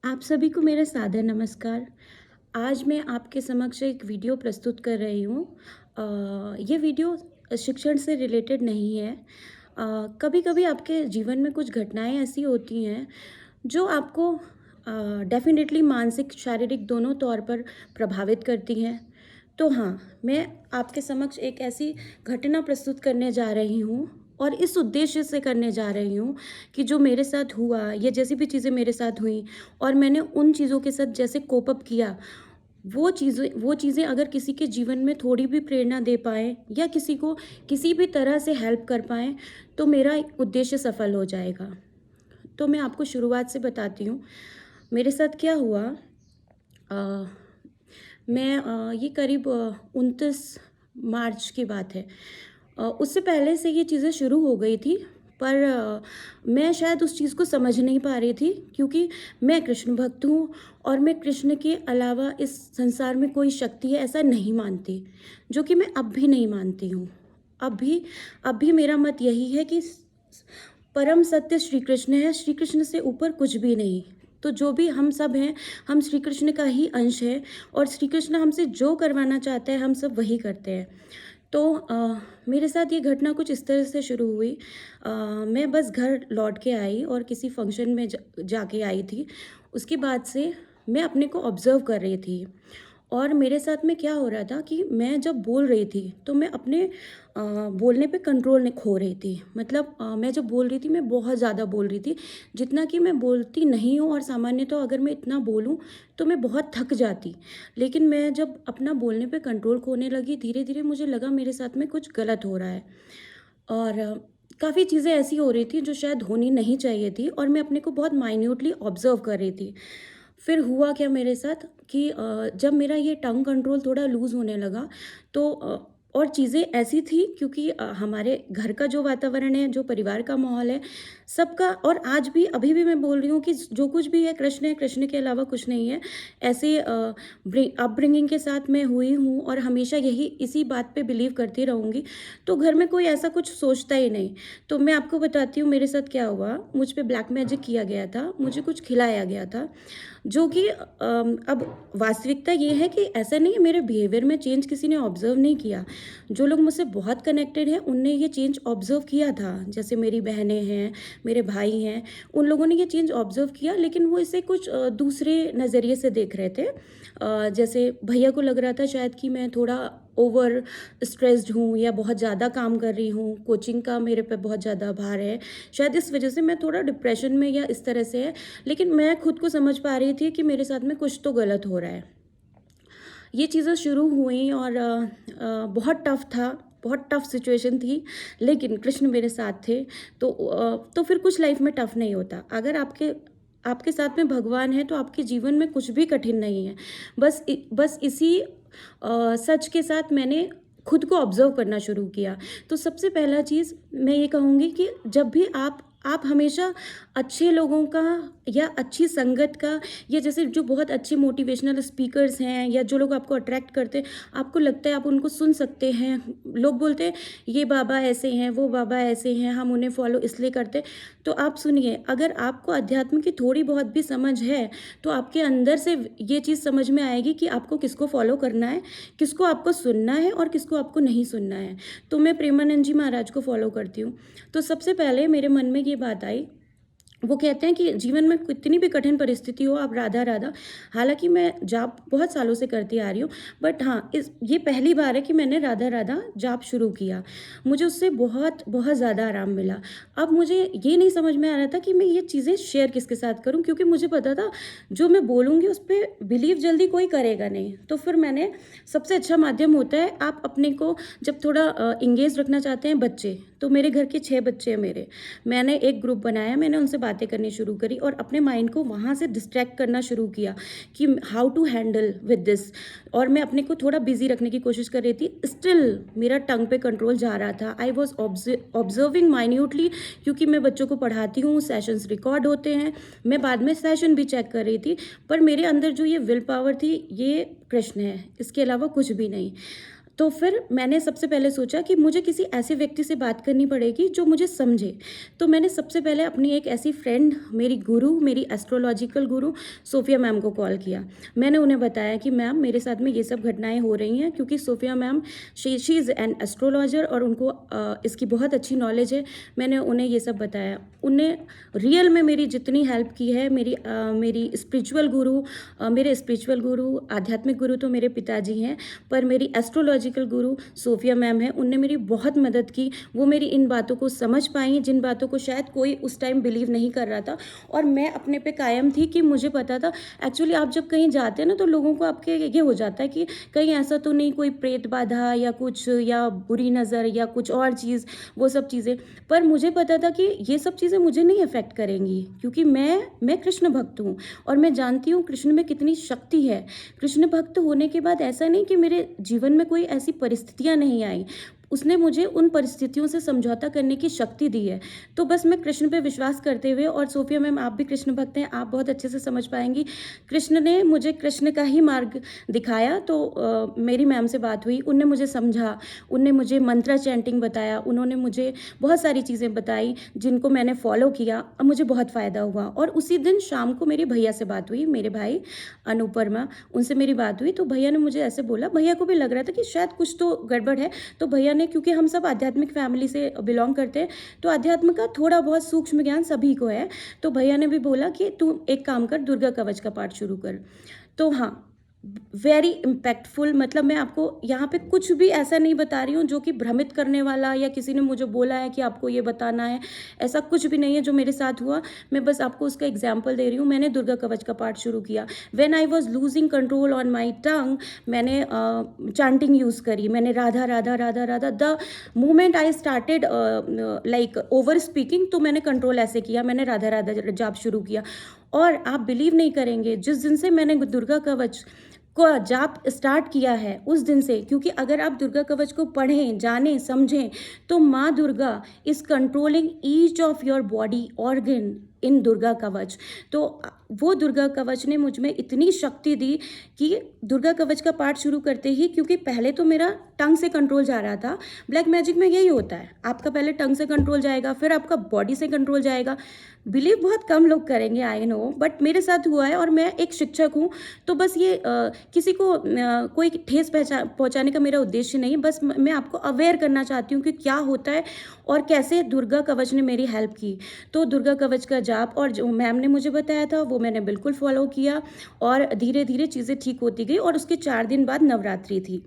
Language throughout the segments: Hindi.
आप सभी को मेरा सादर नमस्कार। आज मैं आपके समक्ष एक वीडियो प्रस्तुत कर रही हूँ। ये वीडियो शिक्षण से रिलेटेड नहीं है। कभी-कभी आपके जीवन में कुछ घटनाएँ ऐसी होती हैं जो आपको डेफ़िनेटली मानसिक, शारीरिक दोनों तौर पर प्रभावित करती हैं। तो हाँ, मैं आपके समक्ष एक ऐसी घटना प्रस्तुत करने जा रही हूँ और इस उद्देश्य से करने जा रही हूँ कि जो मेरे साथ हुआ या जैसी भी चीज़ें मेरे साथ हुई और मैंने उन चीज़ों के साथ जैसे कोप अप किया, वो चीज़ें अगर किसी के जीवन में थोड़ी भी प्रेरणा दे पाएँ या किसी को किसी भी तरह से हेल्प कर पाएँ, तो मेरा उद्देश्य सफल हो जाएगा। तो मैं आपको शुरुआत से बताती हूँ, मेरे साथ क्या हुआ। अ, ये करीब 29 मार्च की बात है। उससे पहले से ये चीज़ें शुरू हो गई थी, पर मैं शायद उस चीज़ को समझ नहीं पा रही थी क्योंकि मैं कृष्ण भक्त हूँ और मैं कृष्ण के अलावा इस संसार में कोई शक्ति है ऐसा नहीं मानती, जो कि मैं अब भी नहीं मानती हूँ। अब भी मेरा मत यही है कि परम सत्य श्री कृष्ण है, श्री कृष्ण से ऊपर कुछ भी नहीं। तो जो भी हम सब हैं, हम श्री कृष्ण का ही अंश है और श्री कृष्ण हमसे जो करवाना चाहते हैं, हम सब वही करते हैं। तो मेरे साथ ये घटना कुछ इस तरह से शुरू हुई। मैं बस घर लौट के आई और किसी फंक्शन में जाके आई थी। उसके बाद से मैं अपने को ऑब्ज़र्व कर रही थी और मेरे साथ में क्या हो रहा था कि मैं जब बोल रही थी तो मैं अपने बोलने पे कंट्रोल नहीं खो रही थी। मतलब मैं जब बोल रही थी मैं बहुत ज़्यादा बोल रही थी, जितना कि मैं बोलती नहीं हूँ और सामान्य तो अगर मैं इतना बोलूँ तो मैं बहुत थक जाती। लेकिन मैं जब अपना बोलने पे कंट्रोल खोने लगी, धीरे-धीरे मुझे लगा मेरे साथ में कुछ गलत हो रहा है और काफ़ी चीज़ें ऐसी हो रही थी जो शायद होनी नहीं चाहिए थी और मैं अपने को बहुत माइन्यूटली ऑब्ज़र्व कर रही थी। फिर हुआ क्या मेरे साथ कि जब मेरा ये टंग कंट्रोल थोड़ा लूज़ होने लगा तो और चीज़ें ऐसी थी क्योंकि हमारे घर का जो वातावरण है, जो परिवार का माहौल है, सबका और आज भी अभी भी मैं बोल रही हूँ कि जो कुछ भी है, कृष्ण के अलावा कुछ नहीं है। ऐसे अपब्रिंगिंग के साथ मैं हुई हूँ और हमेशा यही इसी बात पे बिलीव करती रहूँगी। तो घर में कोई ऐसा कुछ सोचता ही नहीं। तो मैं आपको बताती हूँ मेरे साथ क्या हुआ। मुझ पे ब्लैक मैजिक किया गया था, मुझे कुछ खिलाया गया था, जो कि अब वास्तविकता ये है कि ऐसा नहीं है मेरे बिहेवियर में चेंज किसी ने ऑब्ज़र्व नहीं किया। जो लोग मुझसे बहुत कनेक्टेड हैं उनने ये चेंज ऑब्ज़र्व किया था। जैसे मेरी बहनें हैं, मेरे भाई हैं, उन लोगों ने ये चेंज ऑब्ज़र्व किया, लेकिन वो इसे कुछ दूसरे नज़रिए से देख रहे थे। जैसे भैया को लग रहा था शायद कि मैं थोड़ा ओवर स्ट्रेस्ड हूँ या बहुत ज़्यादा काम कर रही हूँ, कोचिंग का मेरे पे बहुत ज़्यादा भार है। शायद इस वज़ह से मैं थोड़ा डिप्रेशन में या इस तरह से है। लेकिन मैं खुद को समझ पा रही थी कि मेरे साथ में कुछ तो गलत हो रहा है। ये चीज़ें शुरू हुई और बहुत टफ़ था, बहुत टफ़ सिचुएशन थी, लेकिन कृष्ण मेरे साथ थे। तो फिर कुछ लाइफ़ में टफ़ नहीं होता। अगर आपके आपके साथ में भगवान है तो आपके जीवन में कुछ भी कठिन नहीं है। बस इसी सच के साथ मैंने खुद को ऑब्ज़र्व करना शुरू किया। तो सबसे पहला चीज़ मैं ये कहूँगी कि जब भी आप हमेशा अच्छे लोगों का या अच्छी संगत का या जैसे जो बहुत अच्छे मोटिवेशनल स्पीकर्स हैं या जो लोग आपको अट्रैक्ट करते हैं, आपको लगता है आप उनको सुन सकते हैं। लोग बोलते हैं ये बाबा ऐसे हैं, वो बाबा ऐसे हैं, हम उन्हें फॉलो इसलिए करते हैं। तो आप सुनिए, अगर आपको अध्यात्म की थोड़ी बहुत भी समझ है, तो आपके अंदर से ये चीज़ समझ में आएगी कि आपको किसको फॉलो करना है, किसको आपको सुनना है और किसको आपको नहीं सुनना है। तो मैं प्रेमानंद जी महाराज को फॉलो करती हूँ। तो सबसे पहले मेरे मन में ये बात आई, वो कहते हैं कि जीवन में कितनी भी कठिन परिस्थिति हो आप राधा राधा। हालांकि मैं जाप बहुत सालों से करती आ रही हूँ, बट हाँ ये पहली बार है कि मैंने राधा राधा जाप शुरू किया। मुझे उससे बहुत बहुत ज़्यादा आराम मिला। अब मुझे ये नहीं समझ में आ रहा था कि मैं ये चीज़ें शेयर किसके साथ करूँ, क्योंकि मुझे पता था जो मैं बोलूँगी उस पर बिलीव जल्दी कोई करेगा नहीं। तो फिर मैंने सबसे अच्छा माध्यम होता है, आप अपने को जब थोड़ा इंगेज रखना चाहते हैं बच्चे, तो मेरे घर के 6 बच्चे हैं मेरे। मैंने एक ग्रुप बनाया, मैंने उनसे बातें करनी शुरू करी और अपने माइंड को वहाँ से डिस्ट्रैक्ट करना शुरू किया कि how to handle with this. और मैं अपने को थोड़ा बिजी रखने की कोशिश कर रही थी। स्टिल मेरा टंग पे कंट्रोल जा रहा था। आई वॉज ऑब्जर्विंग माइन्यूटली, क्योंकि मैं बच्चों को पढ़ाती हूँ, सेशंस रिकॉर्ड होते हैं, मैं बाद में सेशन भी चेक कर रही थी। पर मेरे अंदर जो ये विल पावर थी, ये कृष्ण है, इसके अलावा कुछ भी नहीं। तो फिर मैंने सबसे पहले सोचा कि मुझे किसी ऐसे व्यक्ति से बात करनी पड़ेगी जो मुझे समझे। तो मैंने सबसे पहले अपनी एक ऐसी फ्रेंड, मेरी गुरु, मेरी एस्ट्रोलॉजिकल गुरु सोफिया मैम को कॉल किया। मैंने उन्हें बताया कि मैम मेरे साथ में ये सब घटनाएं हो रही हैं, क्योंकि Sophia ma'am she is an astrologer और उनको इसकी बहुत अच्छी नॉलेज है। मैंने उन्हें ये सब बताया। उन्हें रियल में मेरी जितनी हेल्प की है, मेरी स्पिरिचुअल गुरु, मेरे स्पिरिचुअल गुरु, आध्यात्मिक गुरु तो मेरे पिताजी हैं, पर मेरी एस्ट्रोलॉजिकल गुरु सोफिया मैम है, उनने मेरी बहुत मदद की। वो मेरी इन बातों को समझ पाई, जिन बातों को शायद कोई उस टाइम बिलीव नहीं कर रहा था, और मैं अपने पे कायम थी कि मुझे पता था। एक्चुअली आप जब कहीं जाते हैं ना, तो लोगों को आपके ये हो जाता है कि कहीं ऐसा तो नहीं कोई प्रेत बाधा या कुछ, या बुरी नज़र या कुछ और चीज़, वो सब चीज़ें। पर मुझे पता था कि ये सब चीज़ें मुझे नहीं अफेक्ट करेंगी, क्योंकि मैं कृष्ण भक्त हूँ और मैं जानती हूँ कृष्ण में कितनी शक्ति है। कृष्ण भक्त होने के बाद ऐसा नहीं कि मेरे जीवन में कोई ऐसी परिस्थितियां नहीं आई, उसने मुझे उन परिस्थितियों से समझौता करने की शक्ति दी है। तो बस मैं कृष्ण पे विश्वास करते हुए, और सोफिया मैम आप भी कृष्ण भक्त हैं, आप बहुत अच्छे से समझ पाएंगी, कृष्ण ने मुझे कृष्ण का ही मार्ग दिखाया। तो मेरी मैम से बात हुई, उनने मुझे समझा, उनने मुझे मंत्रा चैंटिंग बताया, उन्होंने मुझे बहुत सारी चीज़ें बताई जिनको मैंने फॉलो किया। अब मुझे बहुत फ़ायदा हुआ। और उसी दिन शाम को मेरे भैया से बात हुई, मेरे भाई अनुपरमा, उनसे मेरी बात हुई। तो भैया ने मुझे ऐसे बोला, भैया को भी लग रहा था कि शायद कुछ तो गड़बड़ है। तो भैया ने, क्योंकि हम सब आध्यात्मिक फैमिली से बिलोंग करते हैं, तो अध्यात्म का थोड़ा बहुत सूक्ष्म ज्ञान सभी को है। तो भैया ने भी बोला कि तू एक काम कर, दुर्गा कवच का पाठ शुरू कर। तो हाँ, वेरी इम्पैक्टफुल। मतलब मैं आपको यहाँ पे कुछ भी ऐसा नहीं बता रही हूँ जो कि भ्रमित करने वाला, या किसी ने मुझे बोला है कि आपको ये बताना है, ऐसा कुछ भी नहीं है जो मेरे साथ हुआ। मैं बस आपको उसका एग्जाम्पल दे रही हूँ। मैंने दुर्गा कवच का पाठ शुरू किया। When I was losing control on my tongue, मैंने चांटिंग यूज़ करी। मैंने Radha Radha Radha Radha, the moment I started like over speaking, तो मैंने कंट्रोल ऐसे किया, मैंने राधा राधा जाप शुरू किया। और आप बिलीव नहीं करेंगे, जिस दिन से मैंने दुर्गा कवच को जाप स्टार्ट किया है उस दिन से, क्योंकि अगर आप दुर्गा कवच को पढ़ें, जानें, समझें, तो माँ Durga is controlling each of your body organ in Durga कवच। तो वो दुर्गा कवच ने मुझ में इतनी शक्ति दी कि दुर्गा कवच का पाठ शुरू करते ही, क्योंकि पहले तो मेरा टंग से कंट्रोल जा रहा था। ब्लैक मैजिक में यही होता है, आपका पहले टंग से कंट्रोल जाएगा, फिर आपका बॉडी से कंट्रोल जाएगा। बिलीव बहुत कम लोग करेंगे, आई नो, बट मेरे साथ हुआ है। और मैं एक शिक्षक हूँ, तो बस ये किसी को कोई ठेस पहुँचाने का मेरा उद्देश्य नहीं, बस मैं आपको अवेयर करना चाहती हूँ कि क्या होता है और कैसे दुर्गा कवच ने मेरी हेल्प की। तो दुर्गा कवच का जाप और जो मैम ने मुझे बताया था वो मैंने बिल्कुल फॉलो किया, और धीरे धीरे चीज़ें ठीक होती गई। और उसके 4 दिन बाद नवरात्रि थी।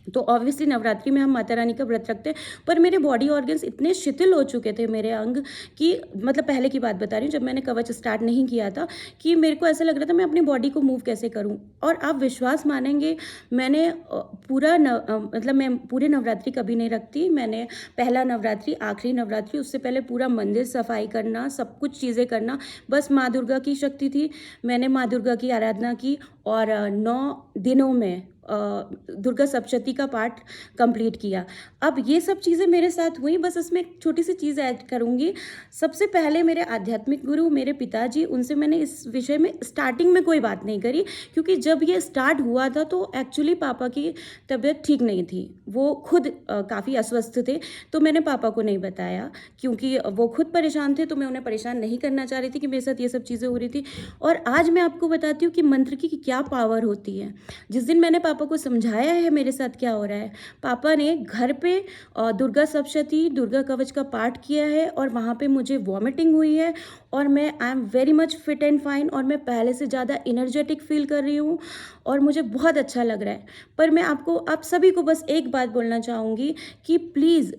तो ऑब्वियसली नवरात्रि में हम माता रानी का व्रत रखते हैं, पर मेरे बॉडी ऑर्गन्स इतने शिथिल हो चुके थे, मेरे अंग, कि मतलब पहले की बात बता रही हूँ, जब मैंने कवच स्टार्ट नहीं किया था, कि मेरे को ऐसा लग रहा था मैं अपनी बॉडी को मूव कैसे करूँ। और आप विश्वास मानेंगे, मैंने मतलब मैं पूरे नवरात्रि कभी नहीं रखती। मैंने पहला नवरात्रि, आखिरी नवरात्रि, उससे पहले पूरा मंदिर सफाई करना, सब कुछ चीज़ें करना, बस माँ दुर्गा की शक्ति थी। मैंने माँ दुर्गा की आराधना की, और 9 दिनों में दुर्गा सप्तशती का पाठ कंप्लीट किया। अब ये सब चीज़ें मेरे साथ हुई। बस इसमें एक छोटी सी चीज़ ऐड करूँगी। सबसे पहले मेरे आध्यात्मिक गुरु, मेरे पिताजी, उनसे मैंने इस विषय में स्टार्टिंग में कोई बात नहीं करी, क्योंकि जब ये स्टार्ट हुआ था तो एक्चुअली पापा की तबीयत ठीक नहीं थी, वो खुद काफ़ी अस्वस्थ थे। तो मैंने पापा को नहीं बताया, क्योंकि वो खुद परेशान थे, तो मैं उन्हें परेशान नहीं करना चाह रही थी कि मेरे साथ ये सब चीज़ें हो रही थी। और आज मैं आपको बताती हूँ कि मंत्र की क्या पावर होती है। जिस दिन मैंने पापा को समझाया है मेरे साथ क्या हो रहा है, पापा ने घर पे दुर्गा सप्तशती, दुर्गा कवच का पाठ किया है, और वहाँ पे मुझे वॉमिटिंग हुई है, और मैं I am very much fit and fine, और मैं पहले से ज़्यादा इनर्जेटिक फील कर रही हूँ, और मुझे बहुत अच्छा लग रहा है। पर मैं आपको, आप सभी को बस एक बात बोलना चाहूँगी कि प्लीज़,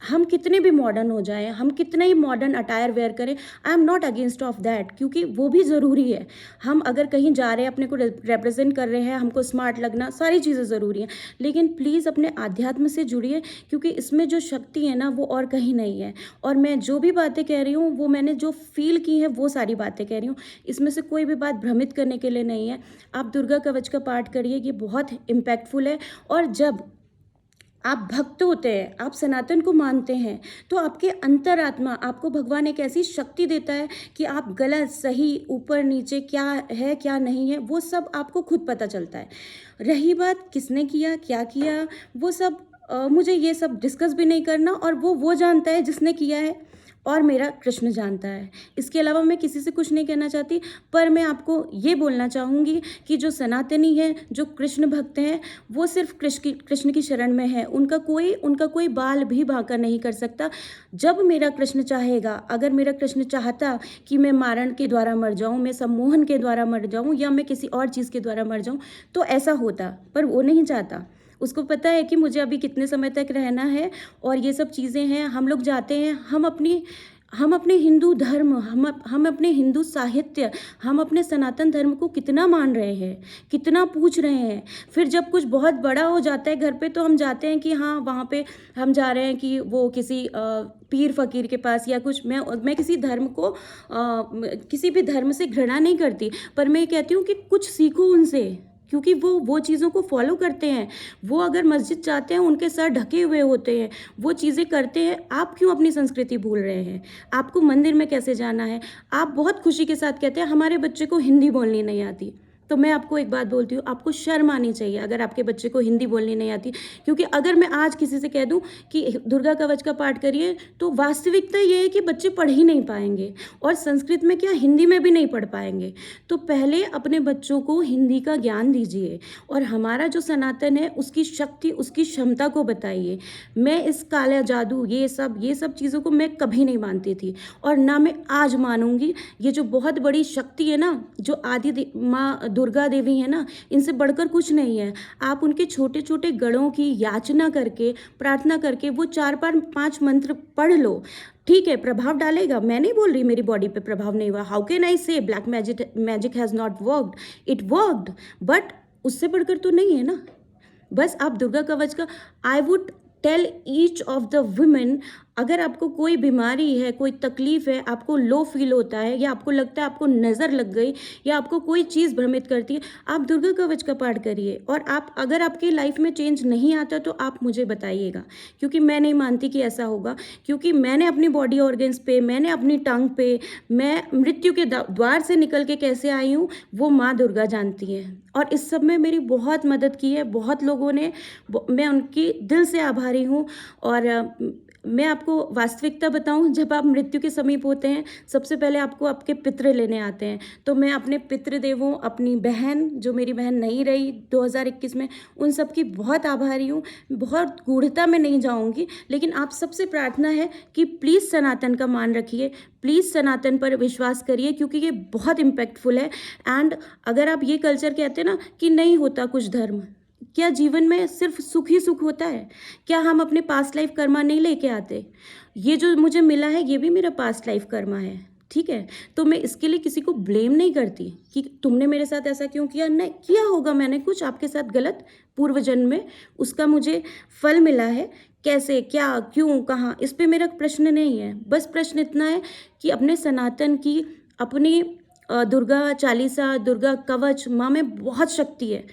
हम कितने भी मॉडर्न हो जाएं, हम कितने ही मॉडर्न अटायर वेयर करें, I am not against of that, क्योंकि वो भी ज़रूरी है। हम अगर कहीं जा रहे हैं, अपने को रिप्रेजेंट कर रहे हैं, हमको स्मार्ट लगना, सारी चीज़ें ज़रूरी हैं, लेकिन प्लीज़ अपने आध्यात्म से जुड़िए, क्योंकि इसमें जो शक्ति है ना, वो और कहीं नहीं है। और मैं जो भी बातें कह रही हूँ, वो मैंने जो फील की हैं, वो सारी बातें कह रही हूँ। इसमें से कोई भी बात भ्रमित करने के लिए नहीं है। आप दुर्गा कवच का पाठ करिए, ये बहुत इम्पैक्टफुल है। और जब आप भक्त होते हैं, आप सनातन को मानते हैं, तो आपके अंतरात्मा आपको भगवान एक ऐसी शक्ति देता है कि आप गलत सही ऊपर नीचे क्या है क्या नहीं है वो सब आपको खुद पता चलता है। रही बात किसने किया क्या किया, वो सब मुझे ये सब डिस्कस भी नहीं करना, और वो जानता है जिसने किया है और मेरा कृष्ण जानता है। इसके अलावा मैं किसी से कुछ नहीं कहना चाहती, पर मैं आपको ये बोलना चाहूँगी कि जो सनातनी है, जो कृष्ण भक्त हैं, वो सिर्फ कृष्ण की शरण में है। उनका कोई बाल भी बांका नहीं कर सकता। जब मेरा कृष्ण चाहेगा, अगर मेरा कृष्ण चाहता कि मैं मारण के द्वारा मर जाऊँ, मैं सम्मोहन के द्वारा मर जाऊँ, या मैं किसी और चीज़ के द्वारा मर जाऊँ, तो ऐसा होता, पर वो नहीं चाहता। उसको पता है कि मुझे अभी कितने समय तक रहना है, और ये सब चीज़ें हैं। हम लोग जाते हैं, हम अपने हिंदू धर्म, हम अपने हिंदू साहित्य, हम अपने सनातन धर्म को कितना मान रहे हैं, कितना पूछ रहे हैं। फिर जब कुछ बहुत बड़ा हो जाता है घर पे, तो हम जाते हैं कि हाँ वहाँ पे हम जा रहे हैं कि वो किसी पीर फकीर के पास या कुछ। मैं किसी धर्म को किसी भी धर्म से घृणा नहीं करती, पर मैं कहती हूँ कि कुछ सीखो उनसे, क्योंकि वो चीज़ों को फॉलो करते हैं। वो अगर मस्जिद जाते हैं, उनके सर ढके हुए होते हैं, वो चीज़ें करते हैं। आप क्यों अपनी संस्कृति भूल रहे हैं? आपको मंदिर में कैसे जाना है? आप बहुत खुशी के साथ कहते हैं हमारे बच्चे को हिंदी बोलनी नहीं आती। तो मैं आपको एक बात बोलती हूँ, आपको शर्म आनी चाहिए अगर आपके बच्चे को हिंदी बोलनी नहीं आती। क्योंकि अगर मैं आज किसी से कह दूँ कि दुर्गा कवच का पाठ करिए, तो वास्तविकता ये है कि बच्चे पढ़ ही नहीं पाएंगे, और संस्कृत में क्या, हिंदी में भी नहीं पढ़ पाएंगे। तो पहले अपने बच्चों को हिंदी का ज्ञान दीजिए, और हमारा जो सनातन है उसकी शक्ति, उसकी क्षमता को बताइए। मैं इस काला जादू, ये सब चीज़ों को मैं कभी नहीं मानती थी, और ना मैं आज मानूंगी। ये जो बहुत बड़ी शक्ति है ना, जो आदि माँ दुर्गा देवी है ना, इनसे बढ़कर कुछ नहीं है। आप उनके छोटे छोटे गढ़ों की याचना करके, प्रार्थना करके, वो 4-5 मंत्र पढ़ लो। ठीक है, प्रभाव डालेगा, मैं नहीं बोल रही मेरी बॉडी पे प्रभाव नहीं हुआ। हाउ कैन आई से black magic has not worked, it worked, but उससे बढ़कर तो नहीं है ना। बस आप दुर्गा कवच का, I would tell each of the women, अगर आपको कोई बीमारी है, कोई तकलीफ है, आपको लो फील होता है, या आपको लगता है आपको नज़र लग गई, या आपको कोई चीज़ भ्रमित करती है, आप दुर्गा कवच का पाठ करिए। और आप अगर आपकी लाइफ में चेंज नहीं आता तो आप मुझे बताइएगा, क्योंकि मैं नहीं मानती कि ऐसा होगा। क्योंकि मैंने अपनी बॉडी ऑर्गन्स पे, मैंने अपनी टंग पे, मैं मृत्यु के द्वार से निकल के कैसे आई हूँ, वो माँ दुर्गा जानती है। और इस सब में मेरी बहुत मदद की है बहुत लोगों ने, मैं उनकी दिल से आभारी हूँ। और मैं आपको वास्तविकता बताऊं, जब आप मृत्यु के समीप होते हैं, सबसे पहले आपको आपके पितृ लेने आते हैं। तो मैं अपने पितृदेवों, अपनी बहन, जो मेरी बहन नहीं रही 2021 में, उन सब की बहुत आभारी हूँ। बहुत गूढ़ता में नहीं जाऊंगी, लेकिन आप सबसे प्रार्थना है कि प्लीज़ सनातन का मान रखिए, प्लीज़ सनातन पर विश्वास करिए, क्योंकि ये बहुत इम्पैक्टफुल है। एंड अगर आप ये कल्चर कहते हैं ना कि नहीं होता कुछ धर्म, क्या जीवन में सिर्फ सुख ही सुख होता है? क्या हम अपने पास्ट लाइफ कर्मा नहीं लेके आते? ये जो मुझे मिला है, ये भी मेरा पास्ट लाइफ कर्मा है, ठीक है? तो मैं इसके लिए किसी को ब्लेम नहीं करती कि तुमने मेरे साथ ऐसा क्यों किया। नहीं किया होगा मैंने कुछ आपके साथ गलत पूर्व जन्म में, उसका मुझे फल मिला है। कैसे, क्या, क्यों, कहाँ, इस पे मेरा प्रश्न नहीं है। बस प्रश्न इतना है कि अपने सनातन की, अपनी दुर्गा चालीसा, दुर्गा कवच, माँ में बहुत शक्ति है,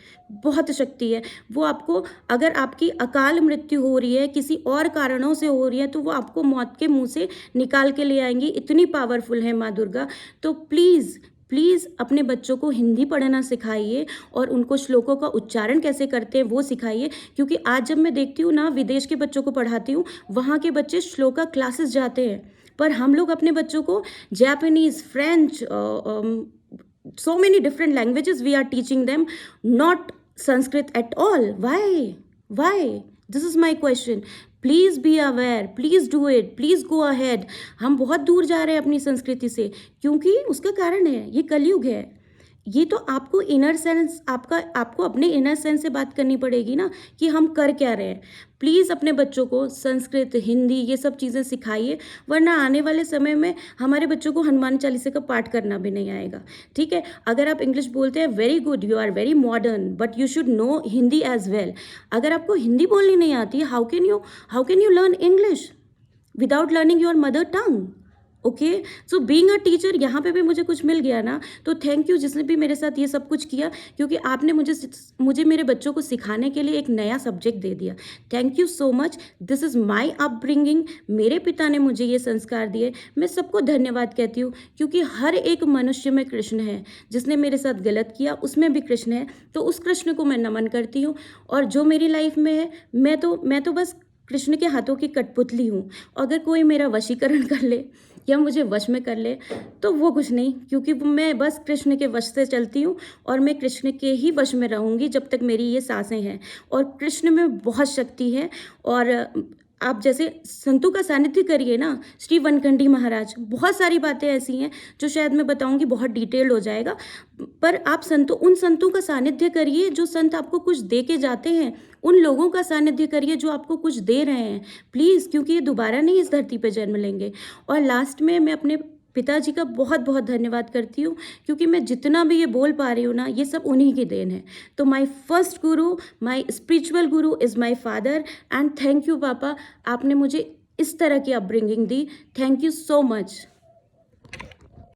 बहुत शक्ति है। वो आपको, अगर आपकी अकाल मृत्यु हो रही है, किसी और कारणों से हो रही है, तो वो आपको मौत के मुंह से निकाल के ले आएंगी। इतनी पावरफुल है माँ दुर्गा। तो प्लीज़ प्लीज़ अपने बच्चों को हिंदी पढ़ना सिखाइए, और उनको श्लोकों का उच्चारण कैसे करते हैं वो सिखाइए। क्योंकि आज जब मैं देखती हूँ ना, विदेश के बच्चों को पढ़ाती हूँ, वहाँ के बच्चे श्लोका क्लासेस जाते हैं, पर हम लोग अपने बच्चों को Japanese, French, so many different languages we are teaching them, not Sanskrit at all. Why? This is my question. Please be aware, please do it, please go ahead. हम बहुत दूर जा रहे हैं अपनी संस्कृति से, क्योंकि उसका कारण है, ये कलयुग है। ये तो आपको इनर सेंस, आपको अपने इनर सेंस से बात करनी पड़ेगी ना, कि हम कर क्या रहे हैं। प्लीज़ अपने बच्चों को संस्कृत, हिंदी, ये सब चीज़ें सिखाइए, वरना आने वाले समय में हमारे बच्चों को हनुमान चालीसा का पाठ करना भी नहीं आएगा, ठीक है? अगर आप इंग्लिश बोलते हैं, very good, you are very modern, but you should know Hindi as well. अगर आपको हिंदी बोलनी नहीं आती, how can you learn English without learning your mother tongue? Okay, so being a teacher यहाँ पे भी मुझे कुछ मिल गया ना, तो थैंक यू जिसने भी मेरे साथ ये सब कुछ किया, क्योंकि आपने मुझे मेरे बच्चों को सिखाने के लिए एक नया सब्जेक्ट दे दिया। Thank you so much. This is my upbringing. मेरे पिता ने मुझे ये संस्कार दिए। मैं सबको धन्यवाद कहती हूँ, क्योंकि हर एक मनुष्य में कृष्ण है। जिसने मेरे साथ गलत किया उसमें भी कृष्ण है, तो उस कृष्ण को मैं नमन करती हूँ। और जो मेरी लाइफ में है, मैं तो बस कृष्ण के हाथों की कठपुतली हूँ। अगर कोई मेरा वशीकरण कर ले या मुझे वश में कर ले, तो वो कुछ नहीं, क्योंकि मैं बस कृष्ण के वश से चलती हूँ और मैं कृष्ण के ही वश में रहूँगी जब तक मेरी ये सांसें हैं। और कृष्ण में बहुत शक्ति है। और आप जैसे संतों का सानिध्य करिए ना, श्री वनखंडी महाराज, बहुत सारी बातें ऐसी हैं जो शायद मैं बताऊंगी, बहुत डिटेल्ड हो जाएगा। पर आप उन संतों का सानिध्य करिए जो संत आपको कुछ दे के जाते हैं। उन लोगों का सानिध्य करिए जो आपको कुछ दे रहे हैं, प्लीज़, क्योंकि ये दोबारा नहीं इस धरती पे जन्म लेंगे। और लास्ट में मैं अपने पिताजी का बहुत बहुत धन्यवाद करती हूँ, क्योंकि मैं जितना भी ये बोल पा रही हूँ ना, ये सब उन्हीं की देन है। तो my first Guru, my spiritual Guru is my father. And thank you पापा, आपने मुझे इस तरह की upbringing the. Thank you so much.